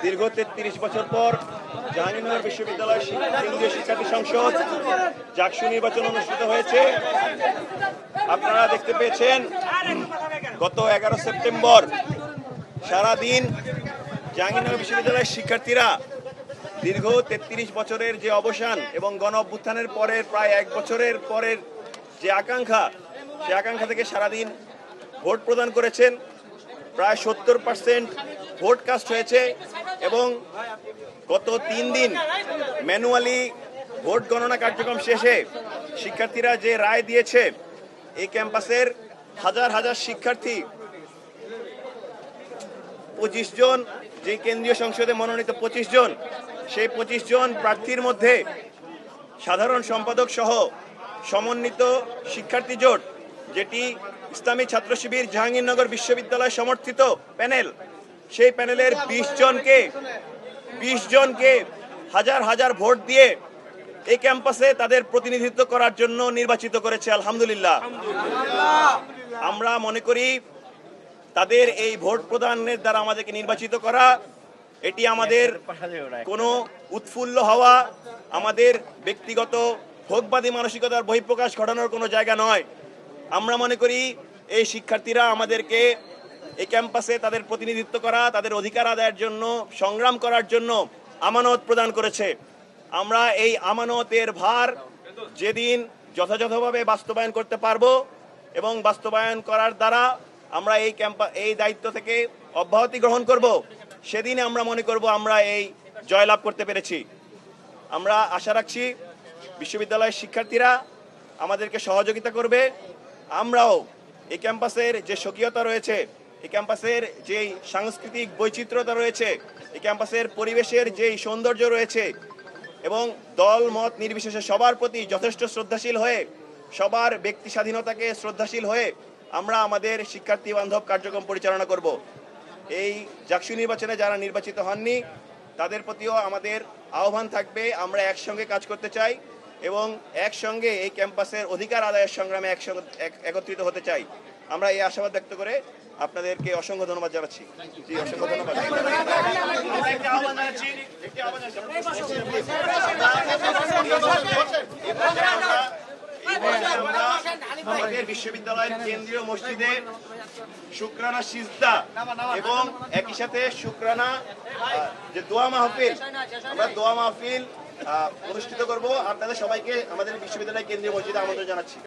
দীর্ঘ ৩৩ বছর পর জাহাঙ্গীরনগর বিশ্ববিদ্যালয় কেন্দ্রীয় শিক্ষার্থী সংসদ জাকসু নির্বাচন অনুষ্ঠিত হয়েছে। আপনারা দেখতে পেয়েছেন গত ১১ সেপ্টেম্বর সারাদিন জাহাঙ্গীরনগর বিশ্ববিদ্যালয়ের শিক্ষার্থীরা দীর্ঘ ৩৩ বছরের যে অবসান এবং গণ অভ্যুত্থানের পরের প্রায় ১ বছরের পরের যে আকাঙ্ক্ষা, সে আকাঙ্ক্ষা থেকে সারাদিন ভোট প্রদান করেছেন। প্রায় ৭০% ভোট কাস্ট হয়েছে এবং গত ৩ দিন ম্যানুয়ালি ভোট গণনা কার্যক্রম শেষে শিক্ষার্থীরা যে রায় দিয়েছে, এই ক্যাম্পাসের হাজার হাজার শিক্ষার্থী ২৫ জন যে কেন্দ্রীয় সংসদে মনোনীত ২৫ জন, সেই ২৫ জন প্রার্থীর মধ্যে সাধারণ সম্পাদক সহ সমন্বিত শিক্ষার্থী জোট, যেটি ইসলামী ছাত্র শিবির জাহাঙ্গীরনগর বিশ্ববিদ্যালয় সমর্থিত প্যানেল, সেই প্যানেলের ২০ জনকে হাজার হাজার ভোট দিয়ে এই ক্যাম্পাসে তাদের প্রতিনিধিত্ব করার জন্য নির্বাচিত করেছে। আলহামদুলিল্লাহ। আমরা মনে করি তাদের এই ভোট প্রদানের দ্বারা আমাদেরকে নির্বাচিত করা, এটি আমাদের কোনো উৎফুল্ল হওয়া, আমাদের ব্যক্তিগত ভোগবাদী মানসিকতার বহিঃপ্রকাশ ঘটানোর কোনো জায়গা নয়। আমরা মনে করি এই শিক্ষার্থীরা আমাদেরকে এই ক্যাম্পাসে তাদের প্রতিনিধিত্ব করা, তাদের অধিকার আদায়ের জন্য সংগ্রাম করার জন্য আমানত প্রদান করেছে। আমরা এই আমানতের ভার যেদিন যথাযথভাবে বাস্তবায়ন করতে পারবো এবং বাস্তবায়ন করার দ্বারা আমরা এই দায়িত্ব থেকে অব্যাহতি গ্রহণ করব, সেদিন আমরা মনে করব আমরা এই জয়লাভ করতে পেরেছি। আমরা আশা রাখছি বিশ্ববিদ্যালয়ের শিক্ষার্থীরা আমাদেরকে সহযোগিতা করবে। আমরাও এই ক্যাম্পাসের যে স্বকীয়তা রয়েছে, এই ক্যাম্পাসের যেই সাংস্কৃতিক বৈচিত্র্যতা রয়েছে, এই ক্যাম্পাসের পরিবেশের যেই সৌন্দর্য রয়েছে এবং দল মত নির্বিশেষে সবার প্রতি যথেষ্ট শ্রদ্ধাশীল হয়ে, সবার ব্যক্তি স্বাধীনতাকে শ্রদ্ধাশীল হয়ে আমরা আমাদের শিক্ষার্থী বান্ধব কার্যক্রম পরিচালনা করব। এই জাকসু নির্বাচনে যারা নির্বাচিত হননি, তাদের প্রতিও আমাদের আহ্বান থাকবে, আমরা একসঙ্গে কাজ করতে চাই এবং একসঙ্গে এই ক্যাম্পাসের অধিকার আদায়ের সংগ্রামে একত্রিত হতে চাই। আমরা এই আশাবাদ ব্যক্ত করে আপনাদেরকে অসংখ্য ধন্যবাদ জানাচ্ছি। জি, অসংখ্য ধন্যবাদ। আমাদের বিশ্ববিদ্যালয়ের কেন্দ্রীয় মসজিদে শুকরানা সিজদা এবং একই সাথে শুকরানা যে দোয়া মাহফিল, আমরা দোয়া মাহফিল অনুষ্ঠিত করব। আপনাদের সবাইকে আমাদের বিশ্ববিদ্যালয় কেন্দ্রীয় মসজিদে আমন্ত্রণ জানাচ্ছি।